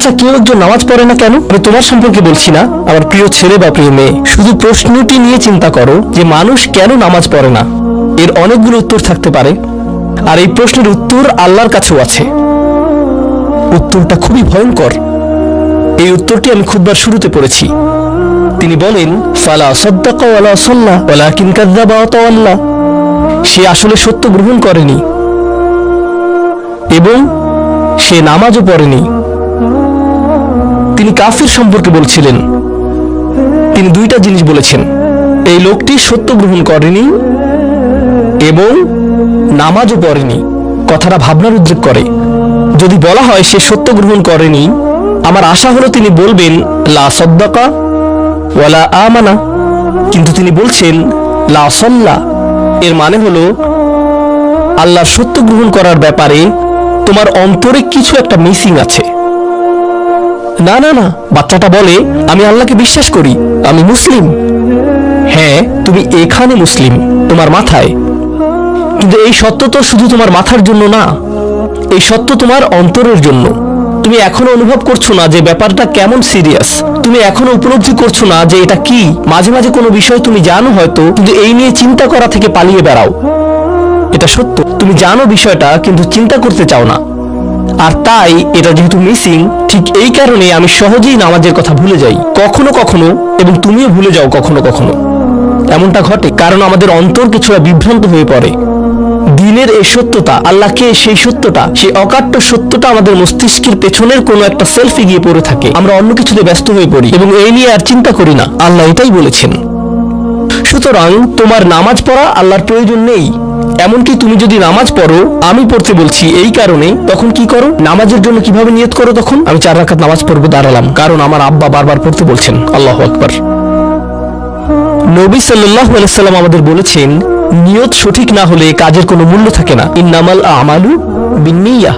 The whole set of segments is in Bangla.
আচ্ছা, কেউ একজন নামাজ পড়ে না কেন? আমি তোমার সম্পর্কে বলছি না, আমার প্রিয় ছেলে বা প্রিয় মেয়ে। শুধু প্রশ্নটি নিয়ে চিন্তা করো যে মানুষ কেন নামাজ পড়ে না। এর অনেকগুলো উত্তর থাকতে পারে, আর এই প্রশ্নের উত্তর আল্লাহর কাছেও আছে। উত্তরটা খুবই ভয়ঙ্কর। এই উত্তরটি আমি খুতবার শুরুতে পড়েছি। তিনি বলেন, ফালা সাদ্দাকা ওয়ালা সাল্লা ওয়ালাকিন কাযযাবা ওয়া তাওয়াল্লা। সে আসলে সত্য গ্রহণ করেনি এবং সে নামাজও পড়েনি। তিনি কাফির সম্পর্কে বলছিলেন। তিনি দুইটা জিনিস বলেছেন, এই লোকটি সত্য গ্রহণ করেনি এবং নামাজও পড়েনি। কথাটা ভাবনার উদ্রেক করে। যদি বলা হয় সে সত্য গ্রহণ করেনি, আমার আশা হলো তিনি বলবেন লা সাদ্দাকা ওয়ালা আমানা, কিন্তু তিনি বলছেন লা সাল্লা। এর মানে হলো আল্লাহর সত্য গ্রহণ করার ব্যাপারে তোমার অন্তরে কিছু একটা মিসিং আছে। না না না, বাচ্চাটা বলে আমি আল্লাহকে বিশ্বাস করি, আমি মুসলিম। হ্যাঁ, তুমি এখানে মুসলিম, তোমার মাথায়। কিন্তু এই সত্য তো শুধু তোমার মাথার জন্য না, এই সত্য তোমার অন্তরের জন্য। তুমি এখনো অনুভব করছো না যে ব্যাপারটা কেমন সিরিয়াস। তুমি এখনো উপলব্ধি করছো না যে এটা কি। মাঝে মাঝে কোনো বিষয় তুমি জানো হয়তো, কিন্তু এই নিয়ে চিন্তা করা থেকে পালিয়ে বেড়াও। এটা সত্য, তুমি জানো বিষয়টা কিন্তু চিন্তা করতে চাও না। আর তাই এটা যেহেতু মিসিং, ঠিক এই কারণে আমি সহজেই নামাজের কথা ভুলে যাই কখনো কখনো, এবং তুমিও ভুলে যাও কখনো কখনো। এমনটা ঘটে কারণ আমাদের অন্তর কিছুটা বিভ্রান্ত হয়ে পড়ে। দিনের এই সত্যতা, আল্লাহকে সেই সত্যটা, সেই অকাট্য সত্যটা আমাদের মস্তিষ্কের পেছনের কোনো একটা সেলফি গিয়ে পড়ে থাকে। আমরা অন্য কিছুতে ব্যস্ত হয়ে পড়ি এবং এই নিয়ে আর চিন্তা করি না। আল্লাহ এটাই বলেছেন। সুতরাং তোমার নামাজ পড়া আল্লাহর প্রয়োজন নেই। এমনকি তুমি যদি নামাজ পড়ো, আমি পড়তে বলছি এই কারণে, তখন কি করো? নামাজের জন্য কিভাবে নিয়ত করো? তখন আমি 4 রাকাত নামাজ পড়বো, দাঁড়ালাম, কারণ আমার আব্বা বারবার পড়তে বলছেন। আল্লাহু আকবার। নবী সাল্লাল্লাহু আলাইহি সাল্লাম আমাদের বলেছেন, নিয়ত সঠিক না হলে কাজের কোনো মূল্য থাকে না। ইন্নামাল আমালু বিন্নিয়াহ,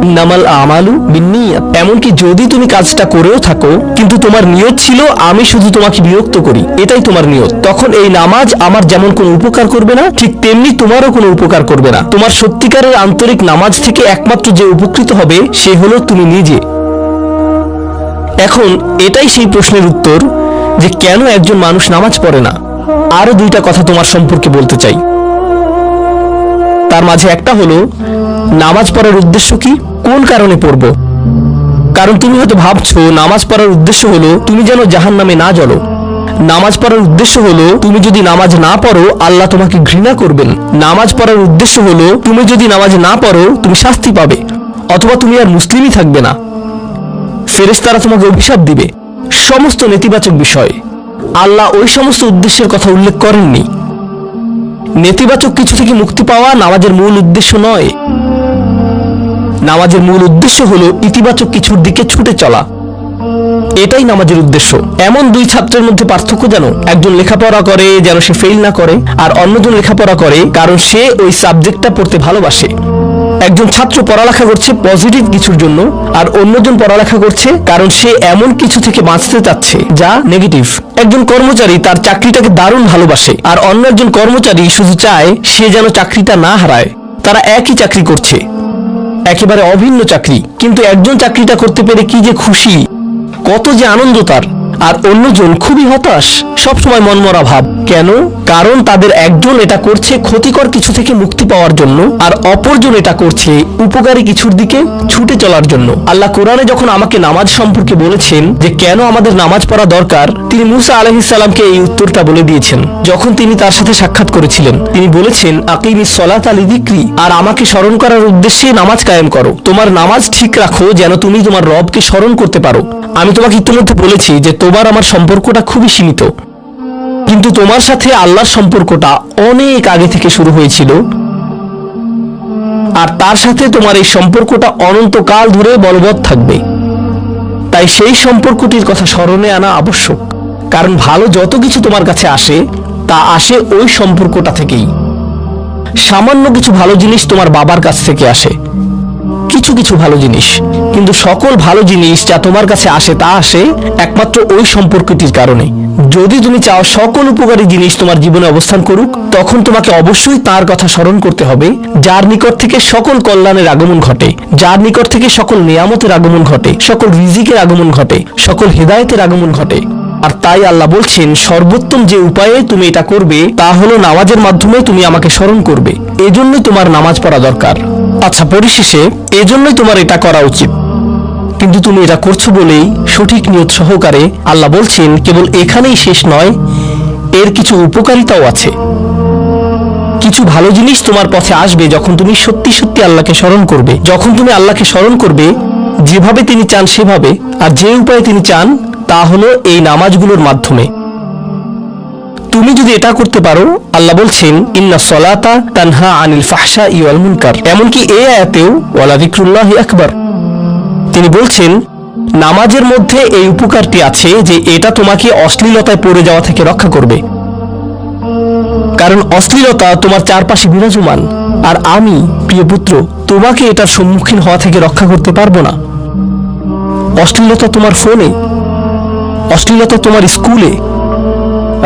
ইন্নামাল আমালু বিন্নিয়াত। এমনকি যদি তুমি কাজটা করেও থাকো কিন্তু তোমার নিয়ত ছিল আমি শুধু তোমাকে বিরক্ত করি, এটাই তোমার নিয়ত, তখন এই নামাজ আমার যেমন কোনো উপকার করবে না, ঠিক তেমনি তোমারও কোনো উপকার করবে না। তোমার সত্যিকারের আন্তরিক নামাজ থেকে একমাত্র যে উপকৃত হবে সে হলো তুমি নিজে। এখন এটাই সেই প্রশ্নের উত্তর যে কেন একজন মানুষ নামাজ পড়ে না। আরো 2টা কথা তোমার সম্পর্কে বলতে চাই। তার মাঝে একটা হলো নামাজ পড়ার উদ্দেশ্য কি, কোন কারণে পড়বো। কারণ তুমি হয়তো ভাবছো নামাজ পড়ার উদ্দেশ্য হলো তুমি যেন জাহান্নামে না জ্বলো। নামাজ পড়ার উদ্দেশ্য হলো তুমি যদি নামাজ না পড়ো আল্লাহ তোমাকে ঘৃণা করবেন। নামাজ পড়ার উদ্দেশ্য হলো তুমি যদি নামাজ না পড়ো তুমি শাস্তি পাবে, অথবা তুমি আর মুসলিমই থাকবে না, ফেরেশতারা তোমাকে অভিশাপ দিবে। সমস্ত নেতিবাচক বিষয়। আল্লাহ ওই সমস্ত উদ্দেশ্যের কথা উল্লেখ করেননি। নেতিবাচক কিছু থেকে মুক্তি পাওয়া নামাজের মূল উদ্দেশ্য নয়। নামাজের মূল উদ্দেশ্য হলো ইতিবাচক কিছুর দিকে ছুটে চলা, এটাই নামাজের উদ্দেশ্য। এমন 2 ছাত্রের মধ্যে পার্থক্য যেন একজন লেখাপড়া করে যেন সে ফেল না করে, আর অন্যজন লেখাপড়া করে কারণ সে ওই সাবজেক্টটা পড়তে ভালোবাসে। একজন ছাত্র পড়ালেখা করছে পজিটিভ কিছুর জন্য, আর অন্যজন পড়ালেখা করছে কারণ সে এমন কিছু থেকে বাঁচতে চাচ্ছে যা নেগেটিভ। একজন কর্মচারী তার চাকরিটাকে দারুণ ভালোবাসে, আর অন্য একজন কর্মচারী শুধু চায় সে যেন চাকরিটা না হারায়। তারা একই চাকরি করছে, একেবারে অভিন্ন চাকরি, কিন্তু একজন চাকরিটা করতে পেরে কি যে খুশি, কত যে আনন্দ তার, আর অন্যজন খুবই হতাশ, সবসময় মনমরা ভাব। কেন? কারণ তাদের একজন এটা করছে ক্ষতিকর কিছু থেকে মুক্তি পাওয়ার জন্য, আর অপরজন এটা করছে উপকারী কিছুর দিকে ছুটে চলার জন্য। আল্লাহ কোরআনে যখন আমাকে নামাজ সম্পর্কে বলেছেন যে কেন আমাদের নামাজ পড়া দরকার, তিনি মুসা আলাইহিস সালামকে এই উত্তরটা বলে দিয়েছেন। যখন তিনি তার সাথে সাক্ষাৎ করেছিলেন তিনি বলেছেন, আকিমিস সলাতা লিযিকরি, আর আমাকে স্মরণ করার উদ্দেশ্যে নামাজ কায়েম করো। তোমার নামাজ ঠিক রাখো যেন তুমি তোমার রবকে স্মরণ করতে পারো। আমি তোমাকে ইতিমধ্যে বলেছি যে তোমার আমার সম্পর্কটা খুবই সীমিত, কিন্তু তোমার সাথে আল্লাহর সম্পর্কটা অনেক আগে থেকে শুরু হয়েছিল, আর তার সাথে তোমার এই সম্পর্কটা অনন্তকাল ধরে বলবৎ থাকবে। তাই সেই সম্পর্কটির কথা স্মরণে আনা আবশ্যক, কারণ ভালো যত কিছু তোমার কাছে আসে তা আসে ওই সম্পর্কটা থেকেই। সামান্য কিছু ভালো জিনিস তোমার বাবার কাছ থেকে আসে, কিছু কিছু ভালো জিনিস, কিন্তু সকল ভালো জিনিস যা তোমার কাছে আসে তা আসে একমাত্র ওই সম্পর্কটির কারণে। যদি তুমি চাও সকল উপকারী জিনিস তোমার জীবনে অবস্থান করুক, তখন তোমাকে অবশ্যই তার কথা স্মরণ করতে হবে যার নিকট থেকে সকল কল্যাণের আগমন ঘটে, যার নিকট থেকে সকল নিয়ামতের আগমন ঘটে, সকল রিজিকের আগমন ঘটে, সকল হেদায়েতের আগমন ঘটে। আর তাই আল্লাহ বলছেন, সর্বোত্তম যে উপায়ে তুমি এটা করবে তা হলো নামাজের মাধ্যমে তুমি আমাকে স্মরণ করবে। এজন্যই তোমার নামাজ পড়া দরকার। আচ্ছা, পরিশেষে এজন্যই তোমার এটা করা উচিত, কিন্তু তুমি এটা করছো বলেই সঠিক নিয়ত সহকারে আল্লাহ বলছেন কেবল এখানেই শেষ নয়, এর কিছু উপকারিতাও আছে। কিছু ভালো জিনিস তোমার পথে আসবে যখন তুমি সত্যি সত্যি আল্লাহকে স্মরণ করবে। যখন তুমি আল্লাহকে স্মরণ করবে যেভাবে তিনি চান সেভাবে, আর যে উপায়ে তিনি চান তা হলো এই নামাজগুলোর মাধ্যমে। তুমি যদি এটা করতে পারো, আল্লাহ বলছেন ইন্না সলাতা তানহা আনিল ফাহশাই ওয়াল মুনকার। এমনকি এই আয়াতেও ওয়ালা যিকরুল্লাহি আকবার, তিনি বলছেন নামাজের মধ্যে এই উপকারটি আছে যে এটা তোমাকে অশ্লীলতায় পড়ে যাওয়া থেকে রক্ষা করবে। কারণ অশ্লীলতা তোমার চারপাশে বিরাজমান, আর আমি প্রিয় পুত্র তোমাকে এটার সম্মুখীন হওয়া থেকে রক্ষা করতে পারবো না। অশ্লীলতা তোমার ফোনে, অশ্লীলতা তোমার স্কুলে,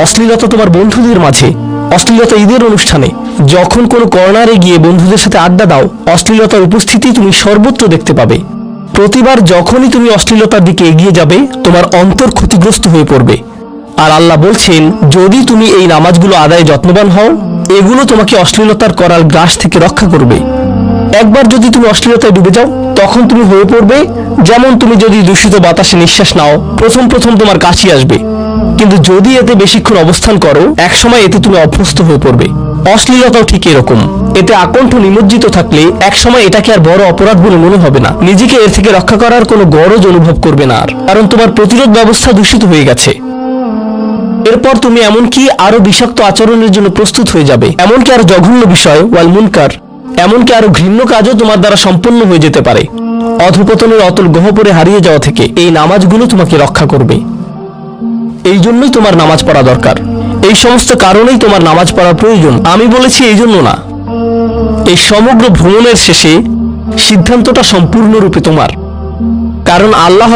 অশ্লীলতা তোমার বন্ধুদের মাঝে, অশ্লীলতা ঈদের অনুষ্ঠানে, যখন কোনো কর্নারে গিয়ে বন্ধুদের সাথে আড্ডা দাও, অশ্লীলতার উপস্থিতি তুমি সর্বত্র দেখতে পাবে। প্রতিবার যখনই তুমি অশ্লীলতার দিকে এগিয়ে যাবে তোমার অন্তর ক্ষতিগ্রস্ত হয়ে পড়বে। আর আল্লাহ বলছেন যদি তুমি এই নামাজগুলো আদায়ে যত্নবান হও, এগুলো তোমাকে অশ্লীলতার করাল গ্রাস থেকে রক্ষা করবে। একবার যদি তুমি অশ্লীলতায় ডুবে যাও, তখন তুমি হয়ে পড়বে যেমন তুমি যদি দূষিত বাতাসে নিঃশ্বাস নাও, প্রথম প্রথম তোমার কাশি আসবে, কিন্তু যদি এতে বেশিক্ষণ অবস্থান করো একসময় এতে তুমি অভ্যস্ত হয়ে পড়বে। অশ্লীলতাও ঠিক এরকম, এতে আকণ্ঠ নিমজ্জিত থাকলে একসময় এটাকে আর বড় অপরাধ বলে মনে হবে না, নিজেকে এর থেকে রক্ষা করার কোনো গরজ অনুভব করবে না আর, কারণ তোমার প্রতিরোধ ব্যবস্থা দূষিত হয়ে গেছে। এরপর তুমি এমনকি আরো বিষাক্ত আচরণের জন্য প্রস্তুত হয়ে যাবে, এমনকি আরো জঘন্য বিষয় ওয়াল মুনকার, এমনকি আরো ঘৃণ্য কাজও তোমার দ্বারা সম্পন্ন হয়ে যেতে পারে। অধঃপতনের অতল গহ্বরে হারিয়ে যাওয়া থেকে এই নামাজগুলো তোমাকে রক্ষা করবে। এই জন্যই তোমার নামাজ পড়া দরকার, এই সমস্ত কারণেই তোমার নামাজ পড়া প্রয়োজন। আমি বলেছি এই জন্য না, এই সমগ্র ভ্রমণের শেষে সিদ্ধান্তটা সম্পূর্ণরূপে তোমার, কারণ আল্লাহ